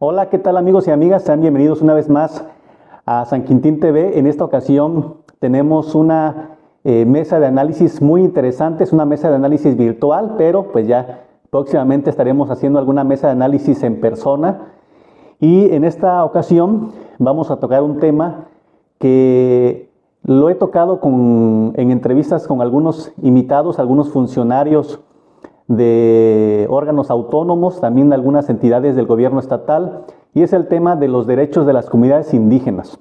Hola, ¿qué tal amigos y amigas? Sean bienvenidos una vez más a San Quintín TV. En esta ocasión tenemos una mesa de análisis muy interesante, es una mesa de análisis virtual, pero pues ya próximamente estaremos haciendo alguna mesa de análisis en persona. Y en esta ocasión vamos a tocar un tema que lo he tocado en entrevistas con algunos invitados, algunos funcionarios de órganos autónomos, también de algunas entidades del gobierno estatal, y es el tema de los derechos de las comunidades indígenas,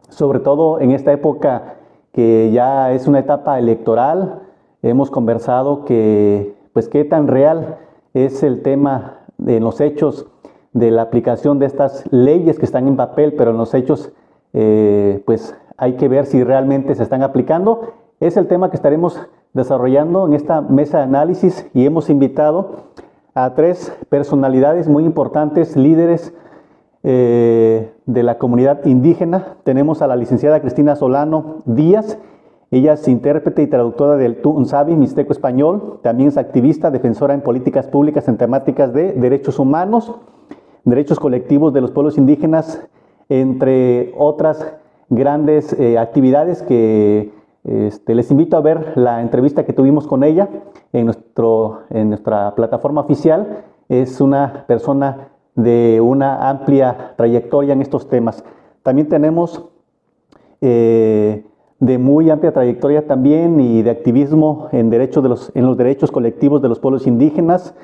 sobre todo en esta época que ya es una etapa electoral. Hemos conversado que, pues, qué tan real es el tema de los hechos de la aplicación de estas leyes que están en papel, pero en los hechos, pues hay que ver si realmente se están aplicando. Es el tema que estaremos desarrollando en esta mesa de análisis y hemos invitado a tres personalidades muy importantes, líderes de la comunidad indígena. Tenemos a la licenciada Cristina Solano Díaz. Ella es intérprete y traductora del Tunzavi Mixteco Español. También es activista, defensora en políticas públicas en temáticas de derechos humanos, derechos colectivos de los pueblos indígenas, entre otras grandes actividades que les invito a ver la entrevista que tuvimos con ella en nuestra plataforma oficial. Es una persona de una amplia trayectoria en estos temas. También tenemos de muy amplia trayectoria también y de activismo en los derechos colectivos de los pueblos indígenas.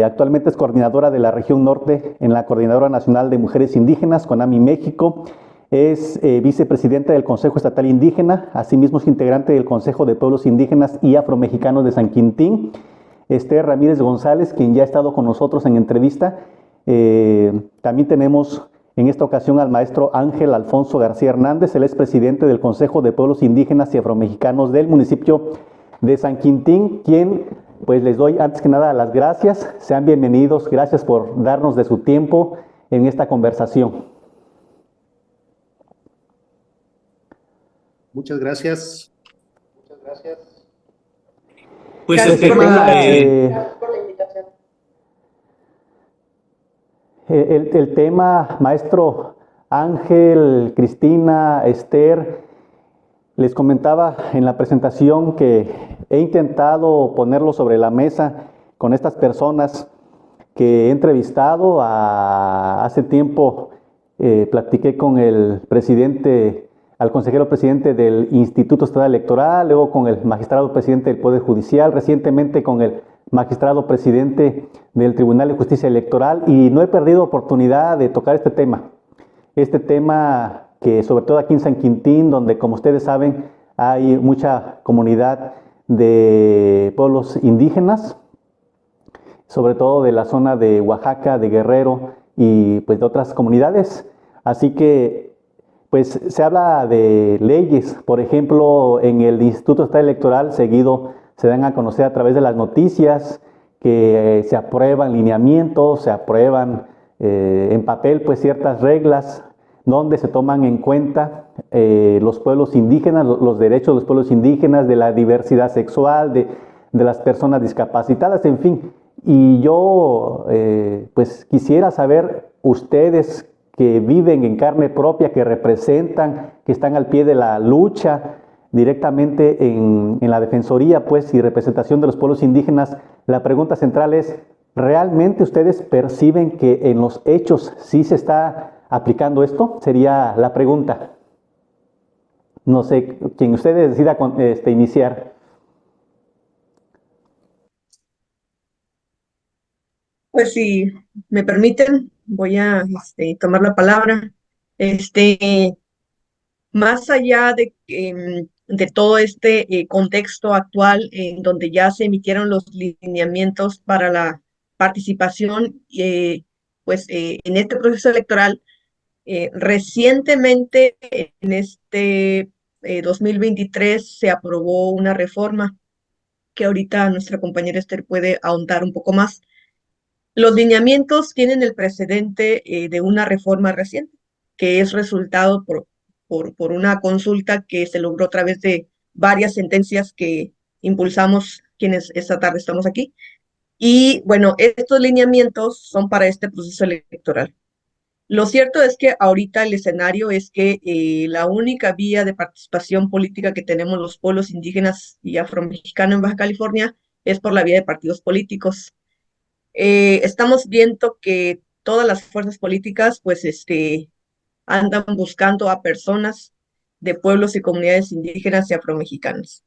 Actualmente es coordinadora de la región norte en la Coordinadora Nacional de Mujeres Indígenas, CONAMI México. Es vicepresidenta del Consejo Estatal Indígena, asimismo es integrante del Consejo de Pueblos Indígenas y Afromexicanos de San Quintín. Esther Ramírez González, quien ya ha estado con nosotros en entrevista. También tenemos en esta ocasión al maestro Ángel Alfonso García Hernández. Él es presidente del Consejo de Pueblos Indígenas y Afromexicanos del municipio de San Quintín, quien pues les doy antes que nada las gracias. Sean bienvenidos, gracias por darnos de su tiempo en esta conversación. Muchas gracias. Pues Gracias por la invitación. El tema, maestro Ángel, Cristina, Esther, les comentaba en la presentación que he intentado ponerlo sobre la mesa con estas personas que he entrevistado. Hace tiempo platiqué con el presidente, al consejero presidente del Instituto Estatal Electoral, luego con el magistrado presidente del Poder Judicial, recientemente con el magistrado presidente del Tribunal de Justicia Electoral, y no he perdido oportunidad de tocar este tema que sobre todo aquí en San Quintín, donde como ustedes saben hay mucha comunidad de pueblos indígenas, sobre todo de la zona de Oaxaca, de Guerrero y pues de otras comunidades. Así que pues se habla de leyes, por ejemplo, en el Instituto Estatal Electoral seguido se dan a conocer a través de las noticias que se aprueban lineamientos, se aprueban en papel pues ciertas reglas donde se toman en cuenta los pueblos indígenas, los derechos de los pueblos indígenas, de la diversidad sexual, de las personas discapacitadas, en fin. Y yo pues quisiera saber, ustedes que viven en carne propia, que representan, que están al pie de la lucha directamente en la defensoría pues y representación de los pueblos indígenas, la pregunta central es: ¿realmente ustedes perciben que en los hechos sí se está aplicando esto? Sería la pregunta. No sé, quien ustedes decida iniciar. Pues si me permiten, voy a tomar la palabra. Más allá de todo este contexto actual en donde ya se emitieron los lineamientos para la participación, en este proceso electoral, recientemente en este 2023 se aprobó una reforma que ahorita nuestra compañera Esther puede ahondar un poco más. Los lineamientos tienen el precedente de una reforma reciente, que es resultado por una consulta que se logró a través de varias sentencias que impulsamos quienes esta tarde estamos aquí. Y bueno, estos lineamientos son para este proceso electoral. Lo cierto es que ahorita el escenario es que la única vía de participación política que tenemos los pueblos indígenas y afromexicanos en Baja California es por la vía de partidos políticos. Estamos viendo que todas las fuerzas políticas, pues, andan buscando a personas de pueblos y comunidades indígenas y afromexicanos.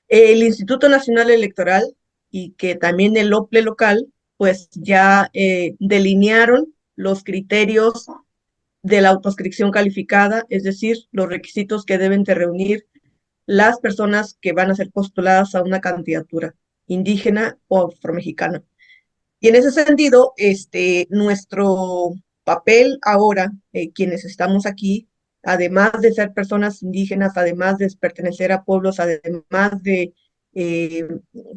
El Instituto Nacional Electoral y que también el OPLE local, pues ya delinearon los criterios de la autoscripción calificada, es decir, los requisitos que deben de reunir las personas que van a ser postuladas a una candidatura indígena o afromexicana. Y en ese sentido, nuestro papel ahora, quienes estamos aquí, además de ser personas indígenas, además de pertenecer a pueblos, además de eh,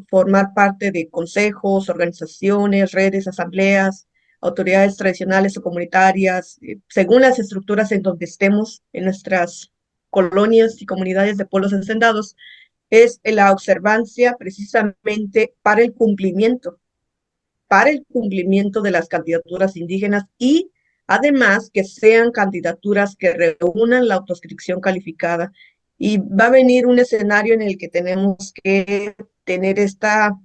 formar parte de consejos, organizaciones, redes, asambleas, autoridades tradicionales o comunitarias, según las estructuras en donde estemos en nuestras colonias y comunidades de pueblos hacendados, es la observancia precisamente para el cumplimiento de las candidaturas indígenas y además que sean candidaturas que reúnan la autoscripción calificada. Y va a venir un escenario en el que tenemos que tener esta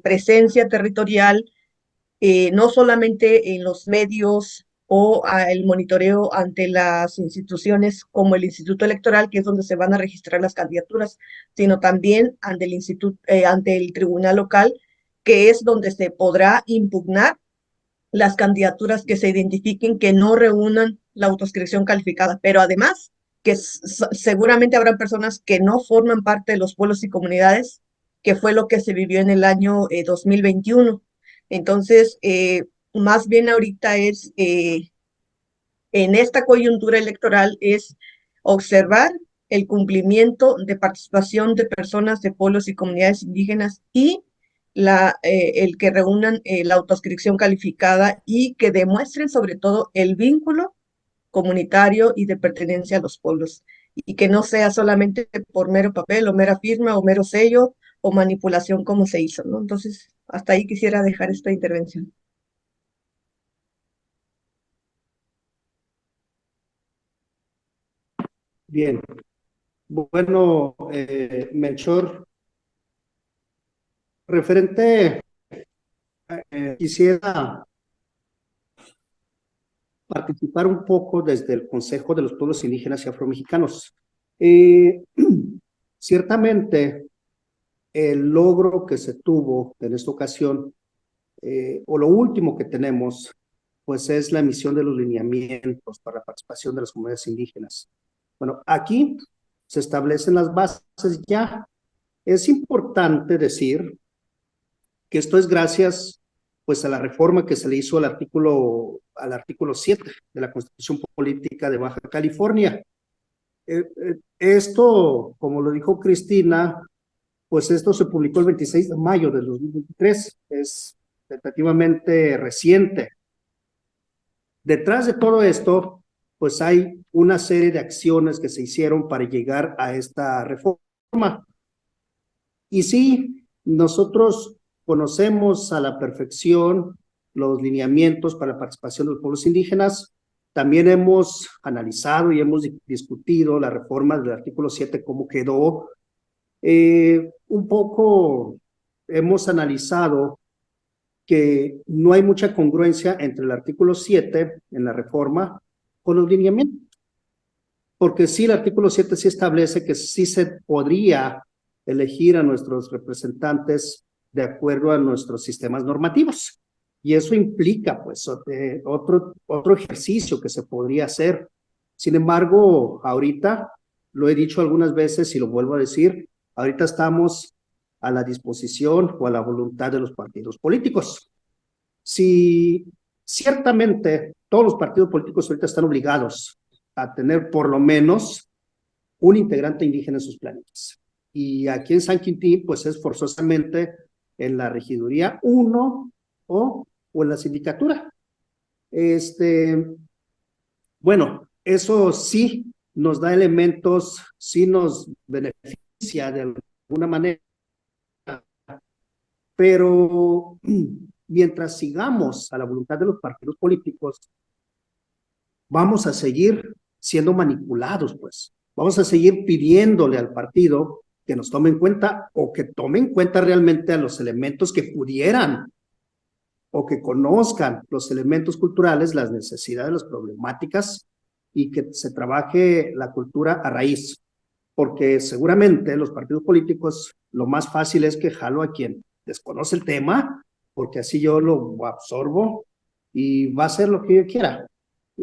presencia territorial, no solamente en los medios o el monitoreo ante las instituciones como el Instituto Electoral, que es donde se van a registrar las candidaturas, sino también ante ante el Tribunal Local, que es donde se podrá impugnar las candidaturas que se identifiquen que no reúnan la autoscripción calificada, pero además que seguramente habrá personas que no forman parte de los pueblos y comunidades, que fue lo que se vivió en el año 2021. Entonces, más bien ahorita es, en esta coyuntura electoral, es observar el cumplimiento de participación de personas de pueblos y comunidades indígenas y el que reúnan la autoscripción calificada y que demuestren sobre todo el vínculo comunitario y de pertenencia a los pueblos, y que no sea solamente por mero papel o mera firma o mero sello o manipulación como se hizo, ¿no? Entonces, hasta ahí quisiera dejar esta intervención. Bien, bueno, Melchor, referente, quisiera participar un poco desde el Consejo de los Pueblos Indígenas y Afromexicanos. Eh, Ciertamente, el logro que se tuvo en esta ocasión, o lo último que tenemos, pues es la emisión de los lineamientos para la participación de las comunidades indígenas. Bueno, aquí se establecen las bases ya. Es importante decir que esto es gracias pues a la reforma que se le hizo al artículo 7 de la Constitución Política de Baja California. Esto, como lo dijo Cristina, pues esto se publicó el 26 de mayo del 2023, es relativamente reciente. Detrás de todo esto, pues hay una serie de acciones que se hicieron para llegar a esta reforma. Y sí, nosotros conocemos a la perfección los lineamientos para la participación de los pueblos indígenas. También hemos analizado y hemos discutido la reforma del artículo 7, cómo quedó. Un poco hemos analizado que no hay mucha congruencia entre el artículo 7 en la reforma con los lineamientos, porque sí, el artículo 7 sí establece que sí se podría elegir a nuestros representantes de acuerdo a nuestros sistemas normativos. Y eso implica, pues, otro ejercicio que se podría hacer. Sin embargo, ahorita, lo he dicho algunas veces y lo vuelvo a decir, ahorita estamos a la disposición o a la voluntad de los partidos políticos. Si ciertamente todos los partidos políticos ahorita están obligados a tener por lo menos un integrante indígena en sus planetas. Y aquí en San Quintín, pues es forzosamente en la regiduría 1 o en la sindicatura. Bueno, eso sí nos da elementos, sí nos beneficia de alguna manera Pero mientras sigamos a la voluntad de los partidos políticos, vamos a seguir siendo manipulados, pues. Vamos a seguir pidiéndole al partido que nos tome en cuenta o que tome en cuenta realmente a los elementos que pudieran o que conozcan los elementos culturales, las necesidades, las problemáticas y que se trabaje la cultura a raíz. Porque seguramente los partidos políticos lo más fácil es que jalo a quien desconoce el tema, porque así yo lo absorbo y va a hacer lo que yo quiera,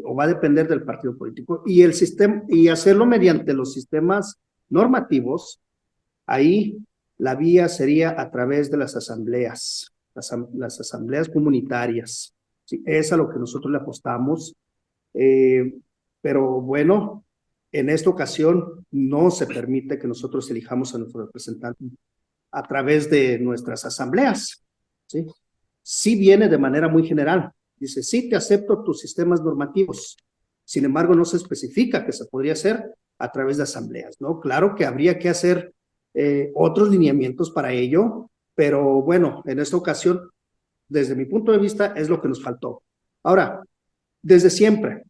o va a depender del partido político. Y el sistema, y hacerlo mediante los sistemas normativos, ahí la vía sería a través de las asambleas, las asambleas comunitarias. Sí, es a lo que nosotros le apostamos. Pero bueno, en esta ocasión no se permite que nosotros elijamos a nuestro representante a través de nuestras asambleas. ¿Sí? Sí viene de manera muy general. Dice, sí, te acepto tus sistemas normativos. Sin embargo, no se especifica que se podría hacer a través de asambleas, ¿no? Claro que habría que hacer otros lineamientos para ello, pero bueno, en esta ocasión, desde mi punto de vista, es lo que nos faltó. Ahora, desde siempre,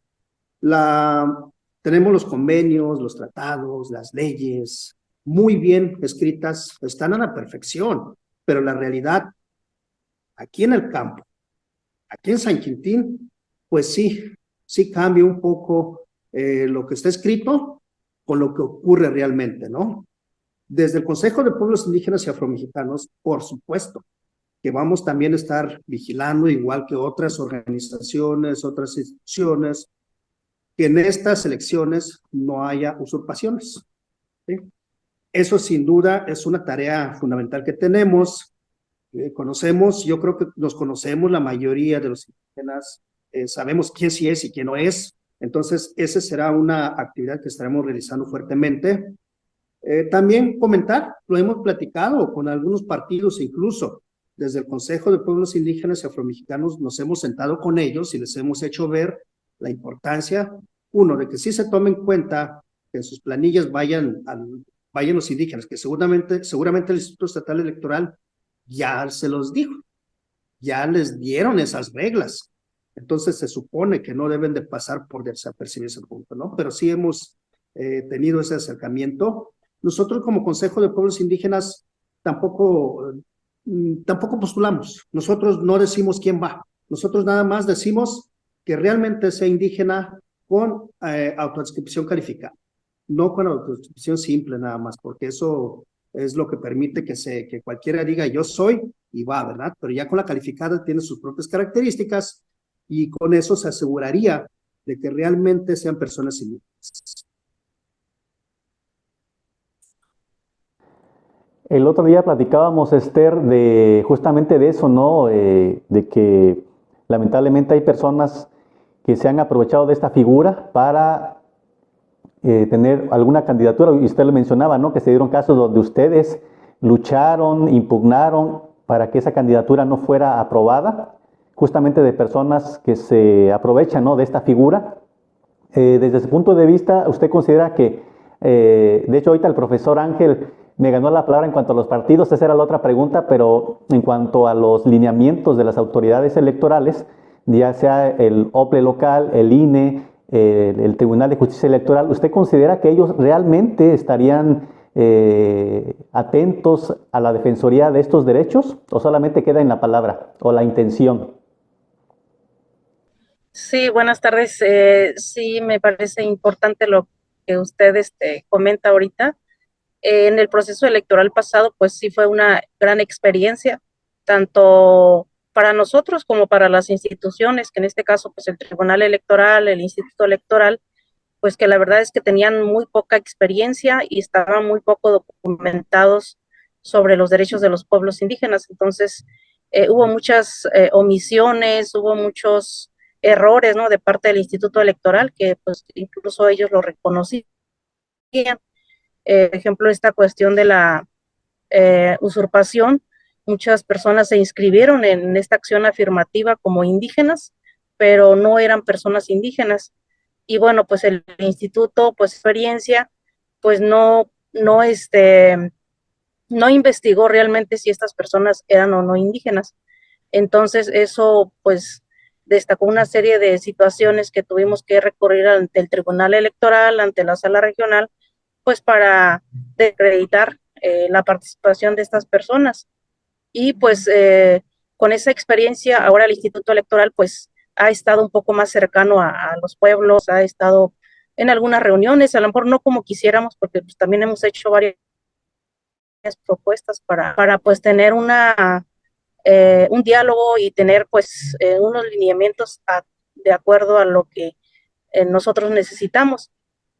tenemos los convenios, los tratados, las leyes, muy bien escritas, están a la perfección, pero la realidad, aquí en el campo, aquí en San Quintín, pues sí cambia un poco lo que está escrito con lo que ocurre realmente, ¿no? Desde el Consejo de Pueblos Indígenas y Afromexicanos, por supuesto, que vamos también a estar vigilando, igual que otras organizaciones, otras instituciones, que en estas elecciones no haya usurpaciones. ¿Sí? Eso sin duda es una tarea fundamental que tenemos. Conocemos, yo creo que nos conocemos la mayoría de los indígenas, sabemos quién sí es y quién no es. Entonces, esa será una actividad que estaremos realizando fuertemente. También comentar, lo hemos platicado con algunos partidos, incluso desde el Consejo de Pueblos Indígenas y Afromexicanos nos hemos sentado con ellos y les hemos hecho ver la importancia, uno, de que sí se tome en cuenta que en sus planillas vayan los indígenas, que seguramente el Instituto Estatal Electoral ya se los dijo, ya les dieron esas reglas. Entonces se supone que no deben de pasar por desapercibido ese punto, ¿no? Pero sí hemos tenido ese acercamiento. Nosotros como Consejo de Pueblos Indígenas tampoco postulamos. Nosotros no decimos quién va. Nosotros nada más decimos que realmente sea indígena con autoadscripción calificada, no con autoadscripción simple nada más, porque eso es lo que permite que cualquiera diga yo soy y va, ¿verdad? Pero ya con la calificada tiene sus propias características y con eso se aseguraría de que realmente sean personas indígenas. El otro día platicábamos, Esther, justamente de eso, ¿no? De que lamentablemente hay personas que se han aprovechado de esta figura para tener alguna candidatura, y usted lo mencionaba, ¿no? Que se dieron casos donde ustedes lucharon, impugnaron para que esa candidatura no fuera aprobada, justamente de personas que se aprovechan, ¿no? De esta figura. Desde ese punto de vista, ¿usted considera que, de hecho ahorita el profesor Ángel me ganó la palabra en cuanto a los partidos, esa era la otra pregunta, pero en cuanto a los lineamientos de las autoridades electorales, ya sea el OPLE local, el INE, el Tribunal de Justicia Electoral, ¿usted considera que ellos realmente estarían atentos a la defensoría de estos derechos o solamente queda en la palabra o la intención? Sí, buenas tardes. Sí, me parece importante lo que usted comenta ahorita. En el proceso electoral pasado, pues sí fue una gran experiencia, tanto para nosotros como para las instituciones, que en este caso, pues el Tribunal Electoral, el Instituto Electoral, pues que la verdad es que tenían muy poca experiencia y estaban muy poco documentados sobre los derechos de los pueblos indígenas. Entonces, hubo muchas omisiones, hubo muchos errores, ¿no? De parte del Instituto Electoral, que pues incluso ellos lo reconocían. Por ejemplo, esta cuestión de la usurpación, muchas personas se inscribieron en esta acción afirmativa como indígenas, pero no eran personas indígenas. Y bueno, pues el instituto, pues experiencia, pues no no investigó realmente si estas personas eran o no indígenas. Entonces eso pues destacó una serie de situaciones que tuvimos que recurrir ante el Tribunal Electoral, ante la Sala Regional, pues para desacreditar la participación de estas personas. Y pues con esa experiencia, ahora el Instituto Electoral pues ha estado un poco más cercano a los pueblos, ha estado en algunas reuniones, a lo mejor no como quisiéramos, porque pues, también hemos hecho varias propuestas para pues tener un diálogo y tener pues unos lineamientos de acuerdo a lo que nosotros necesitamos.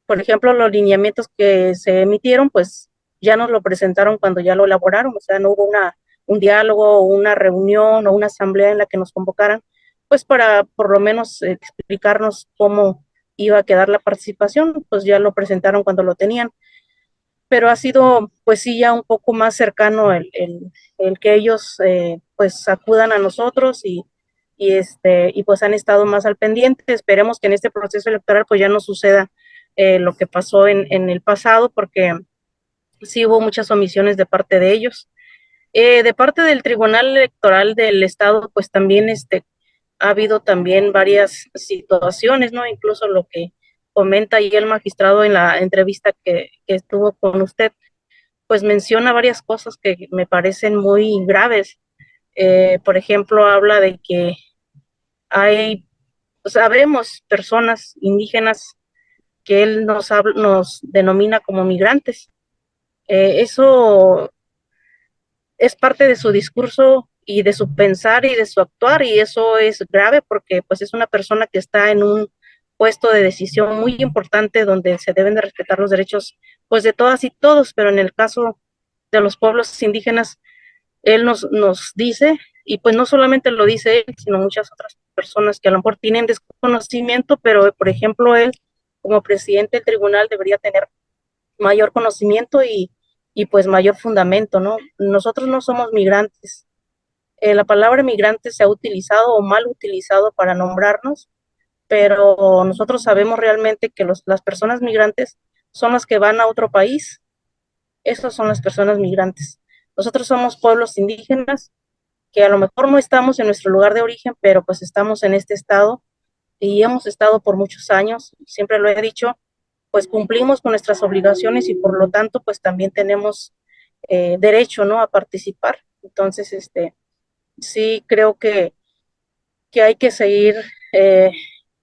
Por ejemplo, los lineamientos que se emitieron, pues ya nos lo presentaron cuando ya lo elaboraron, o sea, no hubo un diálogo, una reunión o una asamblea en la que nos convocaran, pues para por lo menos explicarnos cómo iba a quedar la participación, pues ya lo presentaron cuando lo tenían, pero ha sido pues sí ya un poco más cercano el que ellos pues acudan a nosotros y pues han estado más al pendiente. Esperemos que en este proceso electoral pues ya no suceda lo que pasó en el pasado, porque sí hubo muchas omisiones de parte de ellos. De parte del Tribunal Electoral del Estado, pues también ha habido también varias situaciones, ¿no? Incluso lo que comenta ahí el magistrado en la entrevista que estuvo con usted, pues menciona varias cosas que me parecen muy graves. Por ejemplo, habla de que sabemos personas indígenas que él nos denomina como migrantes. Eso es parte de su discurso y de su pensar y de su actuar, y eso es grave porque pues es una persona que está en un puesto de decisión muy importante donde se deben de respetar los derechos pues de todas y todos, pero en el caso de los pueblos indígenas, él nos dice, y pues no solamente lo dice él, sino muchas otras personas que a lo mejor tienen desconocimiento, pero por ejemplo él como presidente del tribunal debería tener mayor conocimiento y pues mayor fundamento, ¿no? Nosotros no somos migrantes. La palabra migrante se ha utilizado o mal utilizado para nombrarnos, pero nosotros sabemos realmente que las personas migrantes son las que van a otro país. Esas son las personas migrantes. Nosotros somos pueblos indígenas que a lo mejor no estamos en nuestro lugar de origen, pero pues estamos en este estado y hemos estado por muchos años, siempre lo he dicho, pues cumplimos con nuestras obligaciones y por lo tanto pues también tenemos derecho, ¿no? A participar. Entonces, sí creo que hay que seguir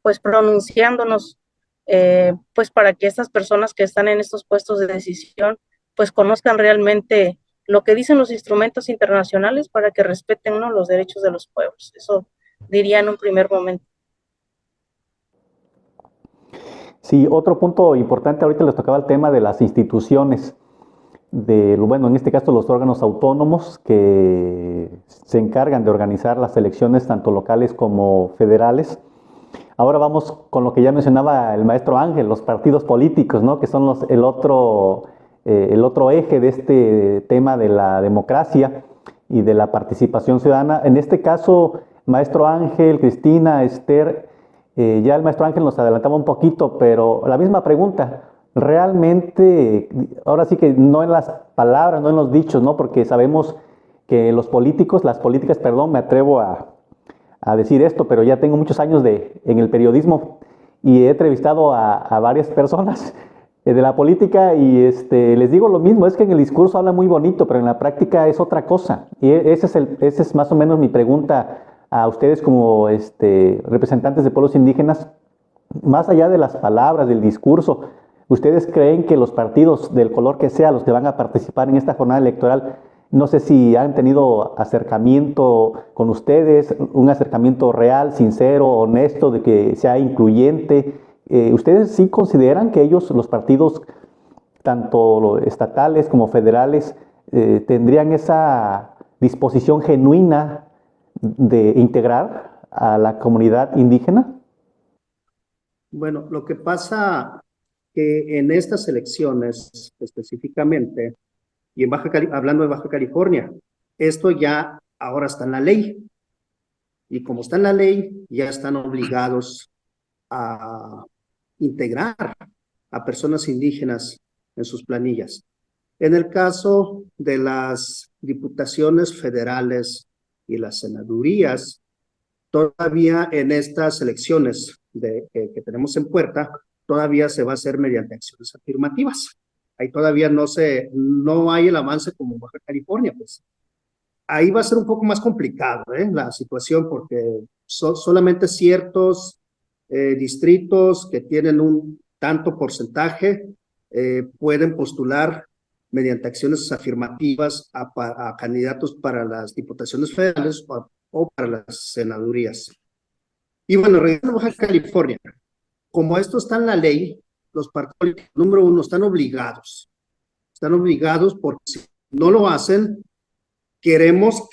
pues pronunciándonos pues para que estas personas que están en estos puestos de decisión pues conozcan realmente lo que dicen los instrumentos internacionales para que respeten, ¿no?, los derechos de los pueblos. Eso diría en un primer momento. Sí, otro punto importante, ahorita les tocaba el tema de las instituciones, bueno, en este caso los órganos autónomos que se encargan de organizar las elecciones tanto locales como federales. Ahora vamos con lo que ya mencionaba el maestro Ángel, los partidos políticos, ¿no? Que son el otro eje de este tema de la democracia y de la participación ciudadana. En este caso, maestro Ángel, Cristina, Esther, ya el maestro Ángel nos adelantaba un poquito, pero la misma pregunta, realmente, ahora sí que no en las palabras, no en los dichos, ¿no? Porque sabemos que los políticos, las políticas, perdón, me atrevo a decir esto, pero ya tengo muchos años en el periodismo y he entrevistado a varias personas de la política y les digo lo mismo, es que en el discurso habla muy bonito, pero en la práctica es otra cosa. Y ese es más o menos mi pregunta a ustedes como representantes de pueblos indígenas, más allá de las palabras, del discurso. ¿Ustedes creen que los partidos del color que sea, los que van a participar en esta jornada electoral, no sé si han tenido acercamiento con ustedes, un acercamiento real, sincero, honesto, de que sea incluyente? ¿Ustedes sí consideran que ellos, los partidos, tanto estatales como federales, tendrían esa disposición genuina de integrar a la comunidad indígena? Bueno, lo que pasa que en estas elecciones específicamente, y hablando de Baja California, esto ya ahora está en la ley, y como está en la ley, ya están obligados a integrar a personas indígenas en sus planillas. En el caso de las diputaciones federales y las senadurías, todavía en estas elecciones que tenemos en puerta, todavía se va a hacer mediante acciones afirmativas. Ahí todavía no hay el avance como en Baja California, pues. Ahí va a ser un poco más complicado, la situación, porque solamente ciertos distritos que tienen un tanto porcentaje pueden postular mediante acciones afirmativas a candidatos para las diputaciones federales o para las senadurías. Y bueno, regresando a Baja California, como esto está en la ley, los partidos políticos, número uno, están obligados porque si no lo hacen, queremos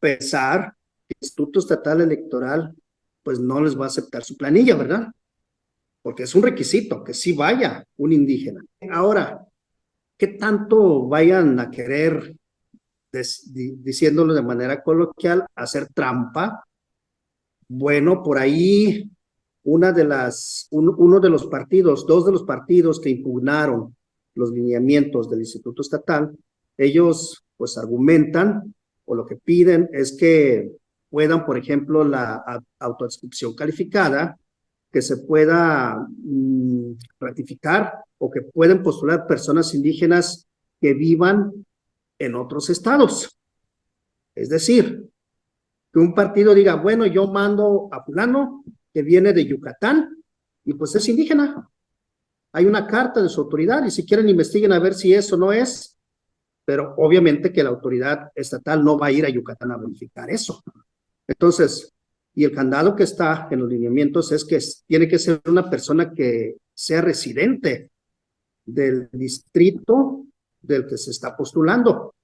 pensar que el Instituto Estatal Electoral pues no les va a aceptar su planilla, ¿verdad? Porque es un requisito que sí vaya un indígena. Ahora, ¿qué tanto vayan a querer, diciéndolo de manera coloquial, hacer trampa? Bueno, por ahí uno de los partidos, dos de los partidos que impugnaron los lineamientos del Instituto Estatal, ellos pues argumentan o lo que piden es que puedan, por ejemplo, la autoadscripción calificada, que se pueda ratificar o que pueden postular personas indígenas que vivan en otros estados. Es decir, que un partido diga, bueno, yo mando a fulano que viene de Yucatán y pues es indígena. Hay una carta de su autoridad y si quieren investiguen a ver si eso no es, pero obviamente que la autoridad estatal no va a ir a Yucatán a verificar eso. Entonces, y el candado que está en los lineamientos es que tiene que ser una persona que sea residente del distrito del que se está postulando.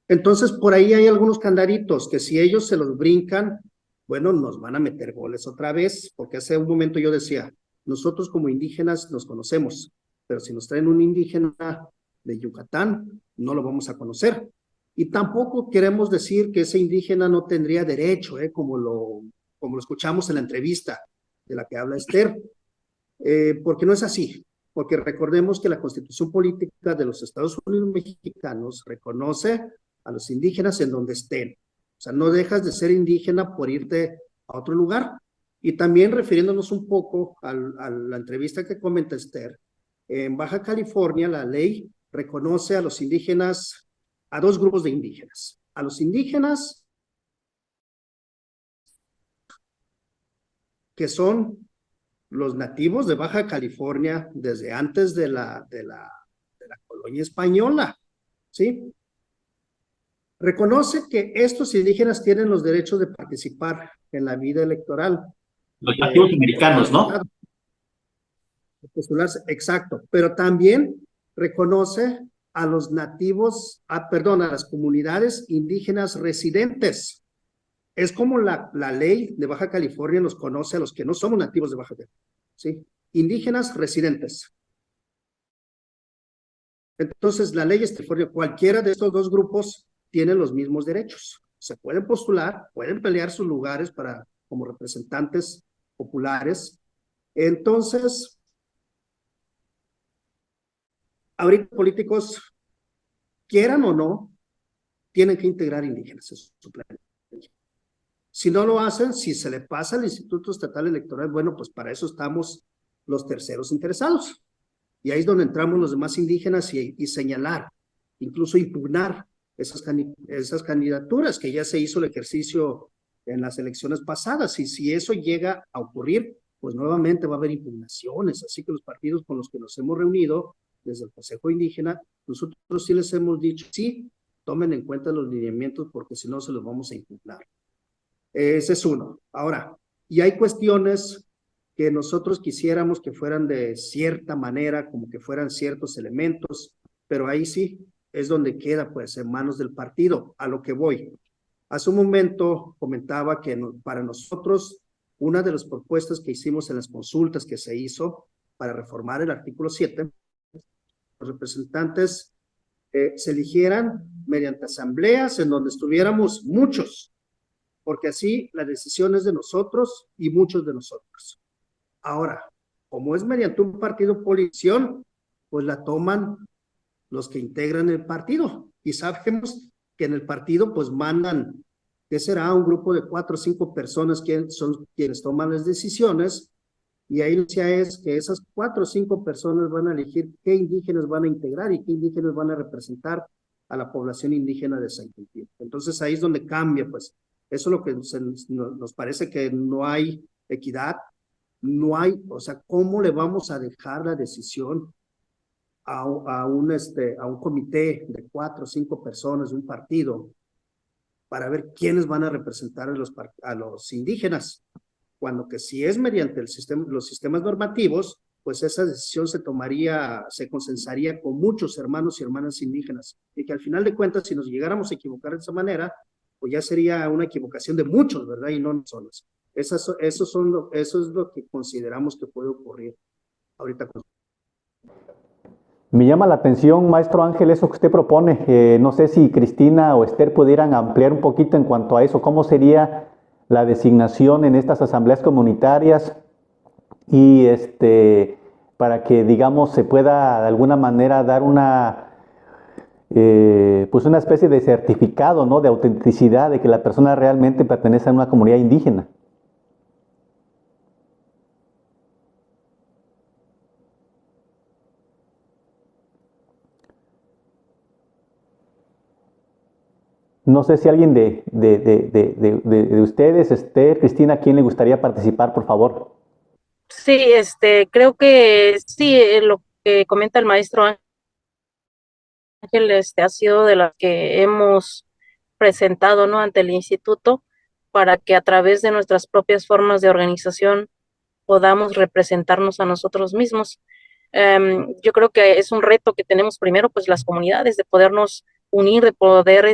Entonces, por ahí hay algunos candaditos que si ellos se los brincan, bueno, nos van a meter goles otra vez, porque hace un momento yo decía, nosotros como indígenas nos conocemos, pero si nos traen un indígena de Yucatán, no lo vamos a conocer. Y tampoco queremos decir que ese indígena no tendría derecho, como lo escuchamos en la entrevista de la que habla Esther, porque no es así. Porque recordemos que la Constitución Política de los Estados Unidos Mexicanos reconoce a los indígenas en donde estén. O sea, no dejas de ser indígena por irte a otro lugar. Y también refiriéndonos un poco a la entrevista que comenta Esther, en Baja California la ley reconoce a los indígenas, a dos grupos de indígenas. A los indígenas que son los nativos de Baja California desde antes de la colonia española, ¿sí? Reconoce que estos indígenas tienen los derechos de participar en la vida electoral. Los nativos americanos, ¿no? De postularse, exacto, pero también reconoce a los nativos, a las comunidades indígenas residentes. Es como la ley de Baja California nos conoce a los que no somos nativos de Baja California, ¿sí? Indígenas residentes. Entonces, la ley de California, cualquiera de estos dos grupos tiene los mismos derechos. Se pueden postular, pueden pelear sus lugares como representantes populares. Entonces, ahorita políticos, quieran o no, tienen que integrar indígenas en su plan. Si no lo hacen, si se le pasa al Instituto Estatal Electoral, bueno, pues para eso estamos los terceros interesados. Y ahí es donde entramos los demás indígenas y señalar, incluso impugnar esas candidaturas que ya se hizo el ejercicio en las elecciones pasadas. Y si eso llega a ocurrir, pues nuevamente va a haber impugnaciones. Así que los partidos con los que nos hemos reunido desde el Consejo Indígena, nosotros sí les hemos dicho, sí, tomen en cuenta los lineamientos porque si no se los vamos a impugnar. Ese es uno. Ahora, y hay cuestiones que nosotros quisiéramos que fueran de cierta manera, como que fueran ciertos elementos, pero ahí sí es donde queda, pues, en manos del partido, a lo que voy. Hace un momento comentaba que para nosotros, una de las propuestas que hicimos en las consultas que se hizo para reformar el artículo 7, los representantes se eligieran mediante asambleas en donde estuviéramos muchos, porque así la decisión es de nosotros y muchos de nosotros. Ahora, como es mediante un partido político, pues la toman los que integran el partido. Y sabemos que en el partido pues mandan, ¿qué será? Un grupo de 4 o 5 personas que son quienes toman las decisiones, y ahí la noticia es que esas 4 o 5 personas van a elegir qué indígenas van a integrar y qué indígenas van a representar a la población indígena de San Quintín. Entonces ahí es donde cambia, pues. Eso es lo que nos parece que no hay equidad, no hay, o sea, ¿cómo le vamos a dejar la decisión a un comité de 4 o 5 personas de un partido para ver quiénes van a representar a los indígenas? Cuando que si es mediante los sistemas normativos, pues esa decisión se consensaría con muchos hermanos y hermanas indígenas, y que al final de cuentas, si nos llegáramos a equivocar de esa manera, pues ya sería una equivocación de muchos, ¿verdad? Y no solos. Eso es lo que consideramos que puede ocurrir ahorita. Me llama la atención, maestro Ángel, eso que usted propone. No sé si Cristina o Esther pudieran ampliar un poquito en cuanto a eso. ¿Cómo sería la designación en estas asambleas comunitarias? Y para que, digamos, se pueda de alguna manera dar pues una especie de certificado, ¿no? De autenticidad, de que la persona realmente pertenece a una comunidad indígena. No sé si alguien de ustedes, Esther, Cristina, ¿quién le gustaría participar, por favor? Sí, creo que sí, lo que comenta el maestro Ángel, ha sido de las que hemos presentado, ¿no? Ante el instituto, para que a través de nuestras propias formas de organización podamos representarnos a nosotros mismos. Yo creo que es un reto que tenemos primero, pues las comunidades, de podernos unir, de poder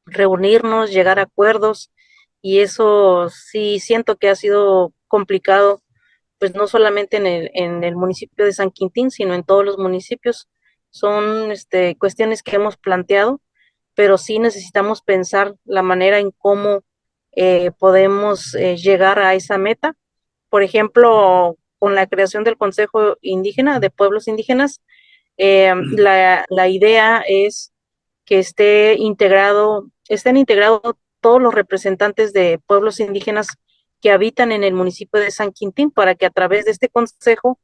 reunirnos, llegar a acuerdos, y eso sí siento que ha sido complicado, pues no solamente en el municipio de San Quintín, sino en todos los municipios. Son cuestiones que hemos planteado, pero sí necesitamos pensar la manera en cómo podemos llegar a esa meta. Por ejemplo, con la creación del Consejo Indígena de Pueblos Indígenas, la idea es que estén integrados todos los representantes de pueblos indígenas que habitan en el municipio de San Quintín, para que a través de este consejo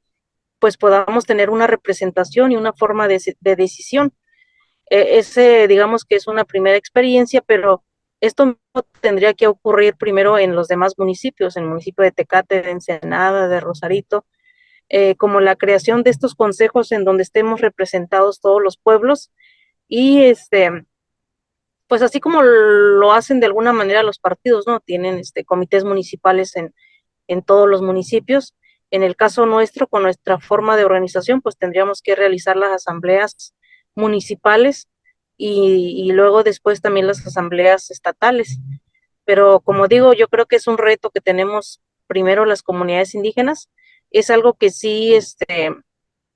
pues podamos tener una representación y una forma de decisión. Digamos que es una primera experiencia, pero esto tendría que ocurrir primero en los demás municipios, en el municipio de Tecate, de Ensenada, de Rosarito, como la creación de estos consejos en donde estemos representados todos los pueblos, y pues así como lo hacen de alguna manera los partidos, ¿no? Tienen comités municipales en todos los municipios. En el caso nuestro, con nuestra forma de organización, pues tendríamos que realizar las asambleas municipales y luego después también las asambleas estatales. Pero como digo, yo creo que es un reto que tenemos primero las comunidades indígenas. Es algo que sí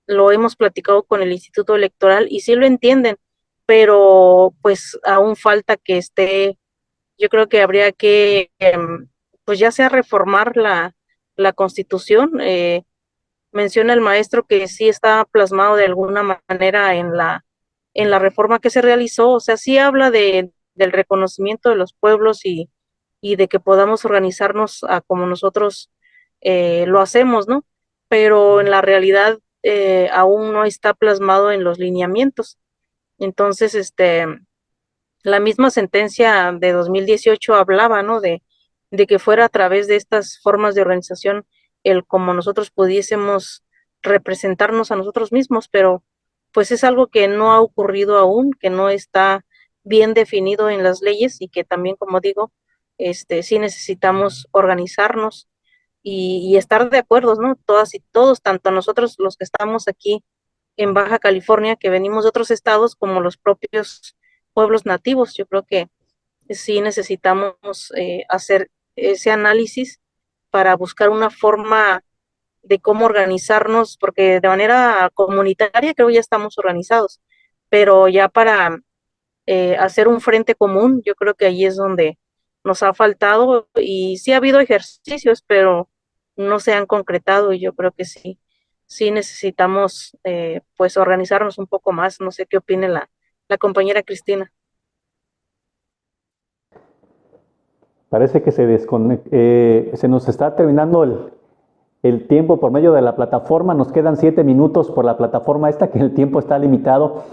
lo hemos platicado con el Instituto Electoral y sí lo entienden, pero pues aún falta que yo creo que habría que, pues ya sea reformar la Constitución. Menciona el maestro que sí está plasmado de alguna manera en la reforma que se realizó, o sea, sí habla del reconocimiento de los pueblos y de que podamos organizarnos a como nosotros lo hacemos, ¿no? Pero en la realidad aún no está plasmado en los lineamientos. Entonces, la misma sentencia de 2018 hablaba, ¿no? De que fuera a través de estas formas de organización el como nosotros pudiésemos representarnos a nosotros mismos, pero pues es algo que no ha ocurrido aún, que no está bien definido en las leyes, y que también, como digo, sí necesitamos organizarnos y estar de acuerdo, ¿no? Todas y todos, tanto nosotros los que estamos aquí en Baja California, que venimos de otros estados, como los propios pueblos nativos. Yo creo que sí necesitamos hacer ese análisis para buscar una forma de cómo organizarnos, porque de manera comunitaria creo ya estamos organizados, pero ya para hacer un frente común, yo creo que ahí es donde nos ha faltado, y sí ha habido ejercicios, pero no se han concretado, y yo creo que sí sí necesitamos pues organizarnos un poco más. No sé qué opine la compañera Cristina. Parece que se nos está terminando el tiempo por medio de la plataforma. Nos quedan 7 minutos por la plataforma esta, que el tiempo está limitado.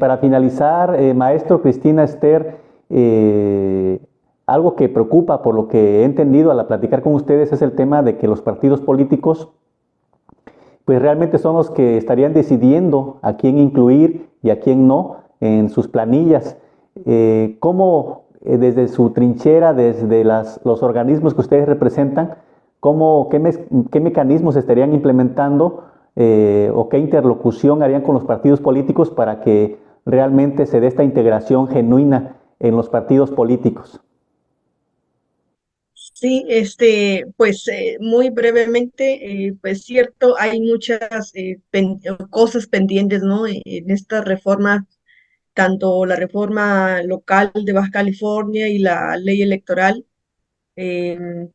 Para finalizar, maestro Cristina Esther, algo que preocupa por lo que he entendido al platicar con ustedes es el tema de que los partidos políticos pues realmente son los que estarían decidiendo a quién incluir y a quién no en sus planillas. ¿Cómo desde su trinchera, desde los organismos que ustedes representan, qué mecanismos estarían implementando o qué interlocución harían con los partidos políticos para que realmente se dé esta integración genuina en los partidos políticos? Sí, pues muy brevemente, pues cierto, hay muchas cosas pendientes, ¿no? En esta reforma, tanto la reforma local de Baja California y la ley electoral, em,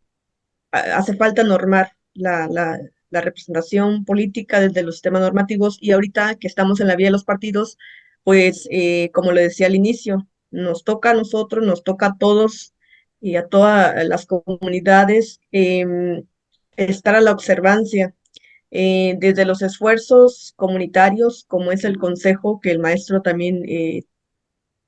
hace falta normar la representación política desde los sistemas normativos y ahorita que estamos en la vía de los partidos, pues como le decía al inicio, nos toca a nosotros, nos toca a todos y a todas las comunidades estar a la observancia desde los esfuerzos comunitarios, como es el consejo que el maestro también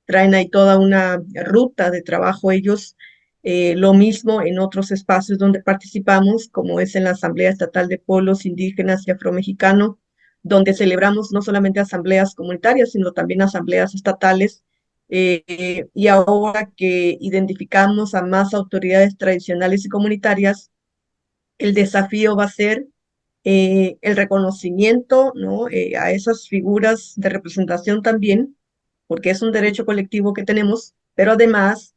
traen ahí toda una ruta de trabajo ellos, lo mismo en otros espacios donde participamos, como es en la Asamblea Estatal de Pueblos Indígenas y Afromexicano, donde celebramos no solamente asambleas comunitarias, sino también asambleas estatales, y ahora que identificamos a más autoridades tradicionales y comunitarias, el desafío va a ser el reconocimiento, ¿no? A esas figuras de representación también, porque es un derecho colectivo que tenemos, pero además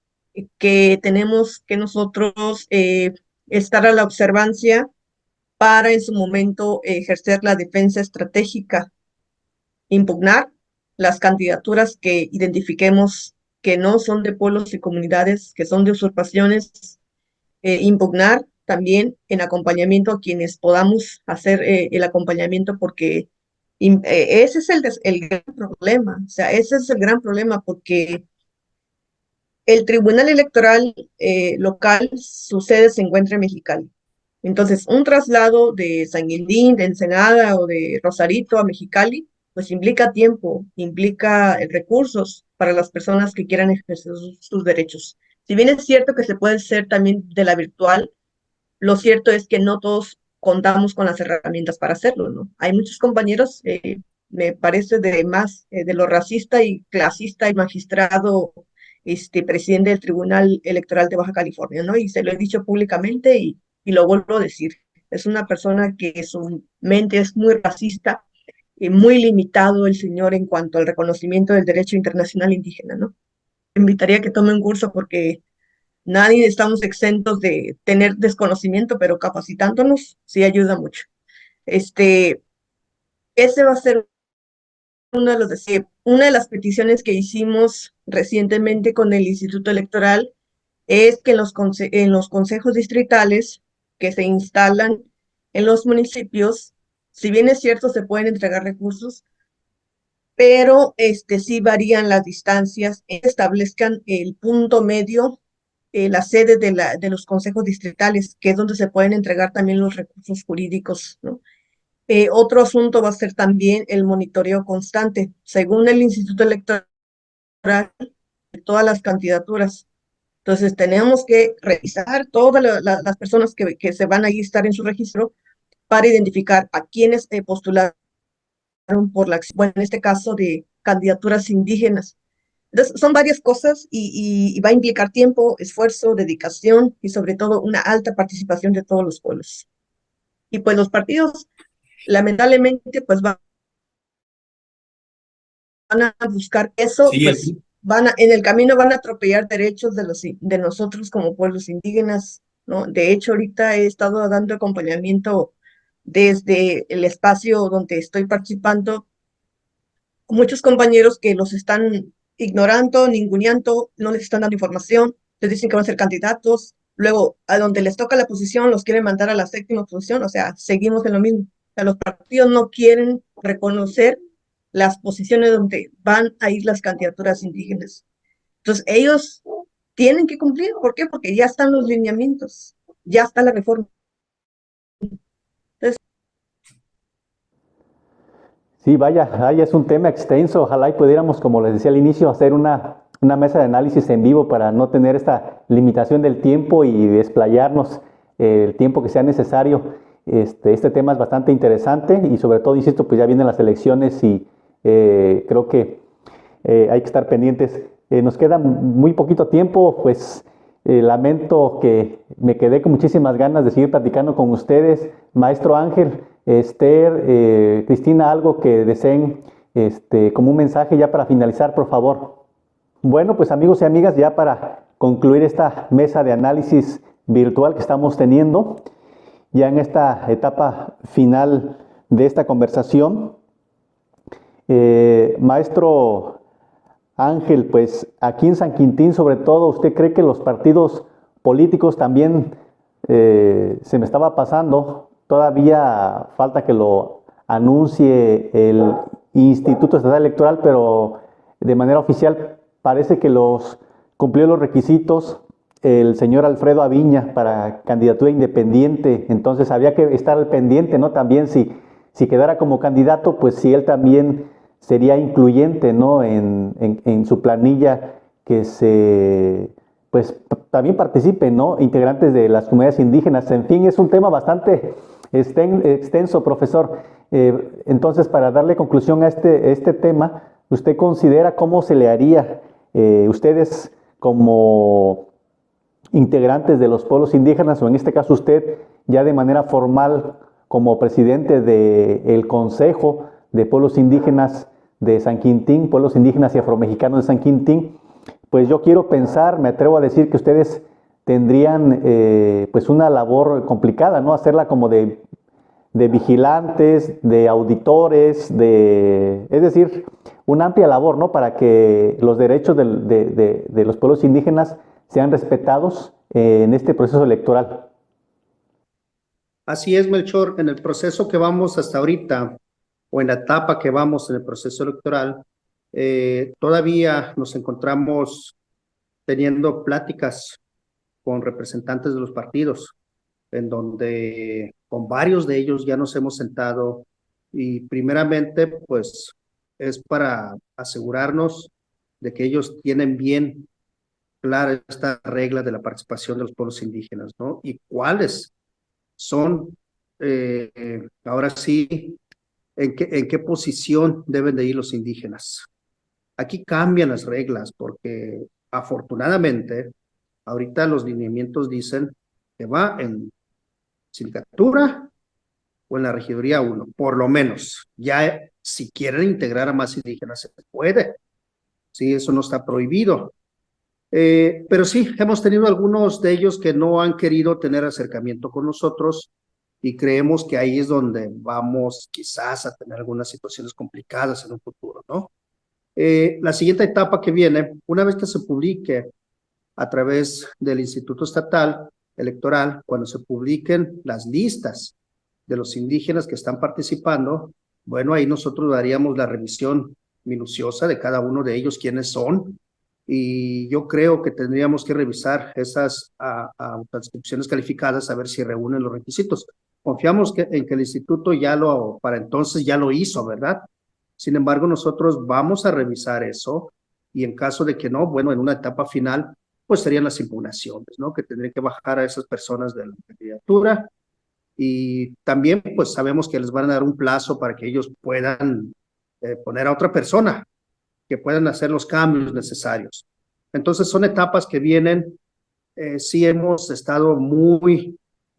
que tenemos que nosotros estar a la observancia para en su momento ejercer la defensa estratégica, impugnar las candidaturas que identifiquemos que no son de pueblos y comunidades, que son de usurpaciones, impugnar también en acompañamiento a quienes podamos hacer el acompañamiento, porque ese es el gran problema, o sea, ese es el gran problema, porque el Tribunal Electoral local, su sede se encuentra en Mexicali. Entonces, un traslado de San Guilín, de Ensenada o de Rosarito a Mexicali, pues implica tiempo, implica recursos para las personas que quieran ejercer sus derechos. Si bien es cierto que se puede hacer también de la virtual, lo cierto es que no todos contamos con las herramientas para hacerlo, ¿no? Hay muchos compañeros, me parece de lo racista y clasista y magistrado, presidente del Tribunal Electoral de Baja California, ¿no? Y se lo he dicho públicamente y lo vuelvo a decir. Es una persona que su mente es muy racista y muy limitado el señor en cuanto al reconocimiento del derecho internacional indígena, ¿no? Invitaría a que tome un curso porque nadie estamos exentos de tener desconocimiento, pero capacitándonos sí ayuda mucho. Este, ese va a ser una de las peticiones que hicimos recientemente con el Instituto Electoral, es que en los consejos distritales que se instalan en los municipios, si bien es cierto, se pueden entregar recursos, pero sí varían las distancias, establezcan el punto medio, la sede de los consejos distritales, que es donde se pueden entregar también los recursos jurídicos, ¿no? Otro asunto va a ser también el monitoreo constante. Según el Instituto Electoral, de todas las candidaturas. Entonces, tenemos que revisar todas las personas que se van a estar en su registro para identificar a quienes postularon por bueno, en este caso de candidaturas indígenas. Entonces, son varias cosas y va a implicar tiempo, esfuerzo, dedicación y sobre todo una alta participación de todos los pueblos. Y pues los partidos, lamentablemente, pues van a buscar eso, Sí, pues en el camino van a atropellar derechos de nosotros como pueblos indígenas, ¿no? De hecho, ahorita he estado dando acompañamiento desde el espacio donde estoy participando, muchos compañeros que los están ignorando, ninguneando, no les están dando información, les dicen que van a ser candidatos, luego a donde les toca la posición los quieren mandar a la séptima posición, o sea, seguimos en lo mismo. sea, los partidos no quieren reconocer las posiciones donde van a ir las candidaturas indígenas. Entonces, ellos tienen que cumplir. ¿Por qué? Porque ya están los lineamientos, ya está la reforma. Entonces, Sí, vaya, es un tema extenso. Ojalá y pudiéramos, como les decía al inicio, hacer una mesa de análisis en vivo para no tener esta limitación del tiempo y desplayarnos el tiempo que sea necesario. Este tema es bastante interesante y sobre todo, insisto, pues ya vienen las elecciones y creo que hay que estar pendientes. Nos queda muy poquito tiempo, pues lamento que me quedé con muchísimas ganas de seguir platicando con ustedes. Maestro Ángel, Esther, Cristina, algo que deseen como un mensaje ya para finalizar, por favor. Bueno, pues amigos y amigas, ya para concluir esta mesa de análisis virtual que estamos teniendo, ya en esta etapa final de esta conversación, maestro Ángel, pues aquí en San Quintín, sobre todo, ¿usted cree que los partidos políticos también se me estaba pasando? Todavía falta que lo anuncie el Instituto Estatal Electoral, pero de manera oficial parece que cumplió los requisitos el señor Alfredo Aviña para candidatura independiente. Entonces había que estar al pendiente, ¿no? También si quedara como candidato, pues si él también sería incluyente, ¿no? En su planilla que pues también participen, ¿no? Integrantes de las comunidades indígenas. En fin, es un tema bastante extenso, profesor. Entonces, para darle conclusión a este tema, ¿usted considera cómo se le haría ustedes como integrantes de los pueblos indígenas, o en este caso usted ya de manera formal como presidente del Consejo de Pueblos Indígenas de San Quintín, Pueblos Indígenas y Afromexicanos de San Quintín? Pues yo quiero pensar, me atrevo a decir que ustedes tendrían pues una labor complicada, ¿no? Hacerla como de vigilantes, de auditores, es decir, una amplia labor, ¿no? Para que los derechos de los pueblos indígenas sean respetados en este proceso electoral. Así es, Melchor, en el proceso que vamos hasta ahorita, o en la etapa que vamos en el proceso electoral, todavía nos encontramos teniendo pláticas con representantes de los partidos, en donde con varios de ellos ya nos hemos sentado y primeramente pues es para asegurarnos de que ellos tienen bien clara esta regla de la participación de los pueblos indígenas, ¿no? Y cuáles son, ahora sí, en qué posición deben de ir los indígenas. Aquí cambian las reglas porque afortunadamente ahorita los lineamientos dicen que va en sindicatura o en la regiduría 1, por lo menos. Ya si quieren integrar a más indígenas se puede, sí, eso no está prohibido. Pero sí, hemos tenido algunos de ellos que no han querido tener acercamiento con nosotros y creemos que ahí es donde vamos quizás a tener algunas situaciones complicadas en un futuro, ¿no? La siguiente etapa que viene, una vez que se publique a través del Instituto Estatal Electoral, cuando se publiquen las listas de los indígenas que están participando, bueno, ahí nosotros daríamos la revisión minuciosa de cada uno de ellos, quiénes son, y yo creo que tendríamos que revisar esas transcripciones calificadas a ver si reúnen los requisitos. Confiamos en que el instituto para entonces ya lo hizo, ¿verdad? Sin embargo, nosotros vamos a revisar eso y en caso de que no, bueno, en una etapa final, pues serían las impugnaciones, ¿no? Que tendrían que bajar a esas personas de la candidatura y también pues sabemos que les van a dar un plazo para que ellos puedan poner a otra persona, que puedan hacer los cambios necesarios. Entonces son etapas que vienen, sí hemos estado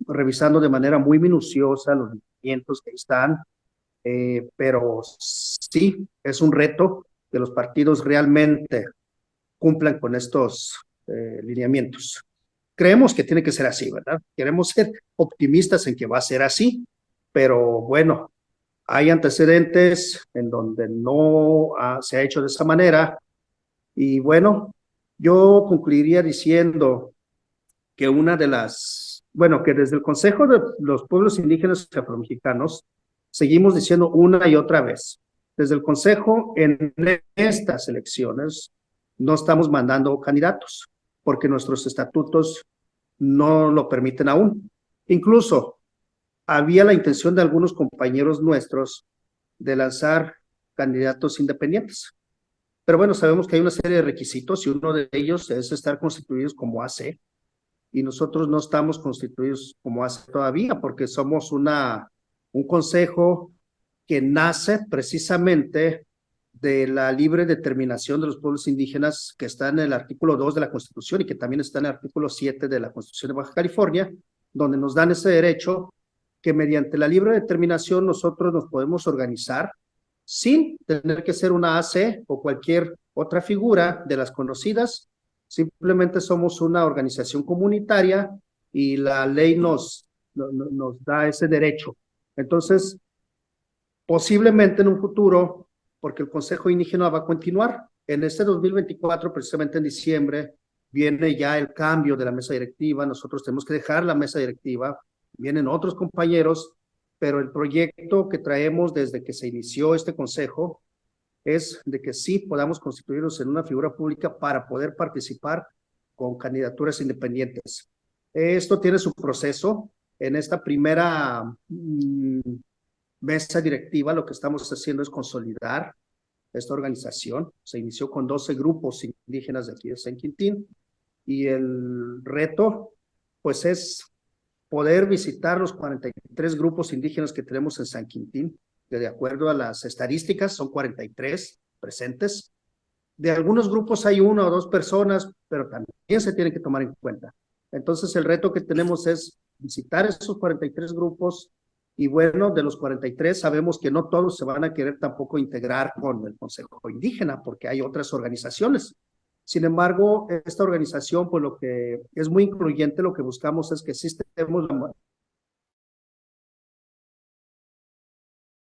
revisando de manera muy minuciosa los lineamientos que están, pero sí es un reto que los partidos realmente cumplan con estos lineamientos. Creemos que tiene que ser así, ¿verdad? Queremos ser optimistas en que va a ser así, pero bueno, hay antecedentes en donde no se ha hecho de esa manera y bueno, yo concluiría diciendo que que desde el Consejo de los Pueblos Indígenas y Afromexicanos seguimos diciendo una y otra vez, desde el Consejo en estas elecciones no estamos mandando candidatos porque nuestros estatutos no lo permiten aún. Incluso había la intención de algunos compañeros nuestros de lanzar candidatos independientes. Pero bueno, sabemos que hay una serie de requisitos y uno de ellos es estar constituidos como AC y nosotros no estamos constituidos como AC todavía porque somos un consejo que nace precisamente de la libre determinación de los pueblos indígenas que está en el artículo 2 de la Constitución y que también está en el artículo 7 de la Constitución de Baja California, donde nos dan ese derecho que mediante la libre determinación nosotros nos podemos organizar sin tener que ser una AC o cualquier otra figura de las conocidas, simplemente somos una organización comunitaria y la ley nos da ese derecho. Entonces, posiblemente en un futuro, porque el Consejo Indígena va a continuar, en este 2024, precisamente en diciembre, viene ya el cambio de la mesa directiva, nosotros tenemos que dejar la mesa directiva, vienen otros compañeros, pero el proyecto que traemos desde que se inició este consejo es de que sí podamos constituirnos en una figura pública para poder participar con candidaturas independientes. Esto tiene su proceso. En esta primera mesa directiva lo que estamos haciendo es consolidar esta organización. Se inició con 12 grupos indígenas de aquí de San Quintín y el reto pues es poder visitar los 43 grupos indígenas que tenemos en San Quintín, que de acuerdo a las estadísticas son 43 presentes. De algunos grupos hay 1 o 2 personas, pero también se tienen que tomar en cuenta. Entonces el reto que tenemos es visitar esos 43 grupos y bueno, de los 43 sabemos que no todos se van a querer tampoco integrar con el Consejo Indígena porque hay otras organizaciones. Sin embargo, esta organización, pues lo que es muy incluyente, lo que buscamos es que sí estemos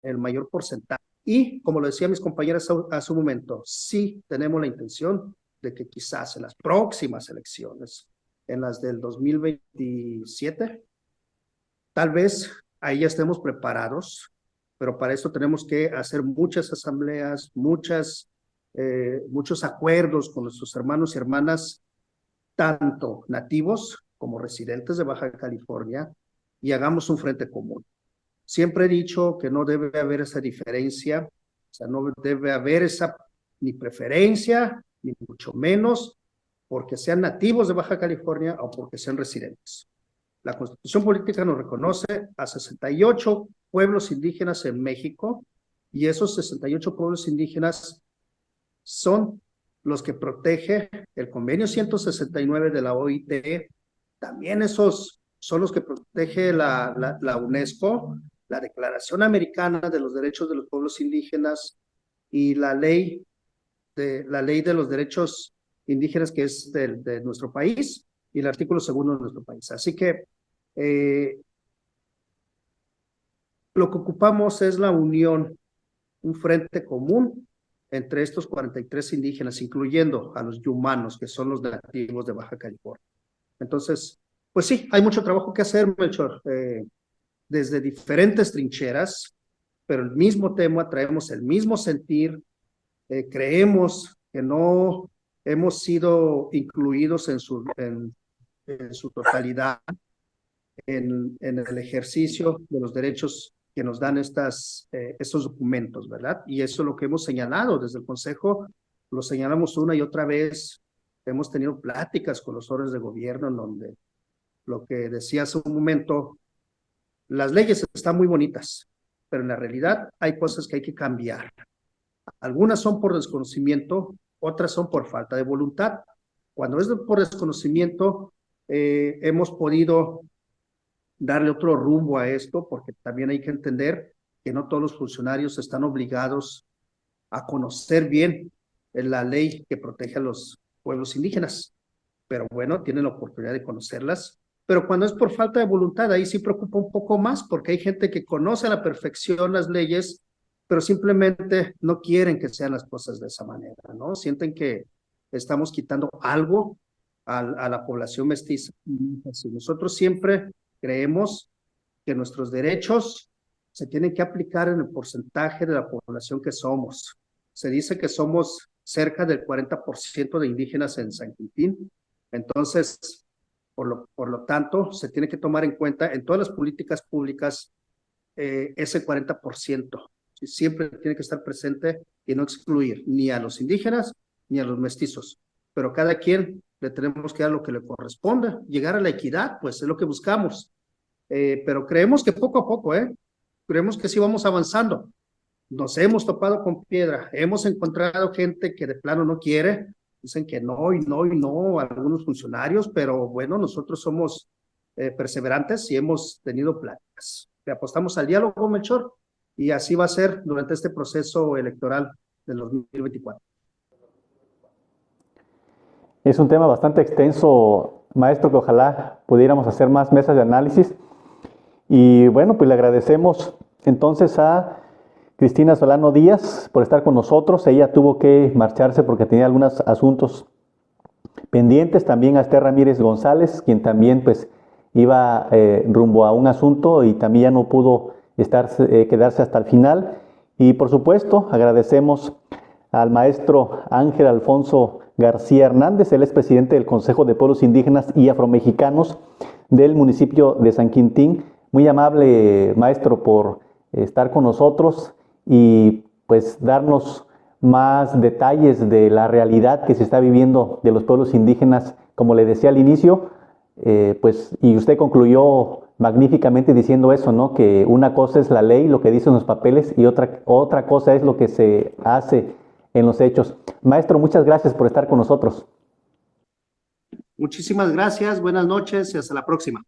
el mayor porcentaje. Y, como lo decía mis compañeras hace un momento, sí tenemos la intención de que quizás en las próximas elecciones, en las del 2027, tal vez ahí ya estemos preparados, pero para eso tenemos que hacer muchas asambleas, muchos acuerdos con nuestros hermanos y hermanas, tanto nativos como residentes de Baja California, y hagamos un frente común. Siempre he dicho que no debe haber esa diferencia, o sea, no debe haber esa ni preferencia, ni mucho menos porque sean nativos de Baja California o porque sean residentes. La Constitución Política nos reconoce a 68 pueblos indígenas en México y esos 68 pueblos indígenas son los que protege el convenio 169 de la OIT, también esos son los que protege la UNESCO, la Declaración Americana de los Derechos de los Pueblos Indígenas y la ley de los derechos indígenas que es de nuestro país y el artículo 2 de nuestro país. Así que lo que ocupamos es la unión, un frente común entre estos 43 indígenas, incluyendo a los yumanos, que son los nativos de Baja California. Entonces, pues sí, hay mucho trabajo que hacer, Melchor, desde diferentes trincheras, pero el mismo tema, traemos el mismo sentir, creemos que no hemos sido incluidos en su totalidad en el ejercicio de los derechos que nos dan estos documentos, ¿verdad? Y eso es lo que hemos señalado desde el Consejo, lo señalamos una y otra vez, hemos tenido pláticas con los órdenes de gobierno en donde lo que decía hace un momento, las leyes están muy bonitas, pero en la realidad hay cosas que hay que cambiar. Algunas son por desconocimiento, otras son por falta de voluntad. Cuando es por desconocimiento, hemos podido darle otro rumbo a esto, porque también hay que entender que no todos los funcionarios están obligados a conocer bien la ley que protege a los pueblos indígenas, pero bueno, tienen la oportunidad de conocerlas. Pero cuando es por falta de voluntad, ahí sí preocupa un poco más, porque hay gente que conoce a la perfección las leyes, pero simplemente no quieren que sean las cosas de esa manera, ¿no? Sienten que estamos quitando algo a la población mestiza. Nosotros siempre creemos que nuestros derechos se tienen que aplicar en el porcentaje de la población que somos. Se dice que somos cerca del 40% de indígenas en San Quintín. Entonces, por lo tanto, se tiene que tomar en cuenta en todas las políticas públicas ese 40%. Siempre tiene que estar presente y no excluir ni a los indígenas ni a los mestizos. Pero cada quien le tenemos que dar lo que le corresponde. Llegar a la equidad, pues es lo que buscamos. Pero creemos que poco a poco, creemos que sí vamos avanzando. Nos hemos topado con piedra, hemos encontrado gente que de plano no quiere, dicen que no y no y no, algunos funcionarios, pero bueno, nosotros somos perseverantes y hemos tenido pláticas. Le apostamos al diálogo, Melchor, y así va a ser durante este proceso electoral del 2024. Es un tema bastante extenso, maestro, que ojalá pudiéramos hacer más mesas de análisis. Y bueno, pues le agradecemos entonces a Cristina Solano Díaz por estar con nosotros. Ella tuvo que marcharse porque tenía algunos asuntos pendientes. También a Esther Ramírez González, quien también pues iba rumbo a un asunto y también ya no pudo quedarse hasta el final. Y por supuesto agradecemos al maestro Ángel Alfonso García Hernández. Él es presidente del Consejo de Pueblos Indígenas y Afromexicanos del municipio de San Quintín. Muy amable, maestro, por estar con nosotros y pues darnos más detalles de la realidad que se está viviendo de los pueblos indígenas, como le decía al inicio, pues, y usted concluyó magníficamente diciendo eso, ¿no? Que una cosa es la ley, lo que dicen los papeles, y otra cosa es lo que se hace en los hechos. Maestro, muchas gracias por estar con nosotros. Muchísimas gracias, buenas noches y hasta la próxima.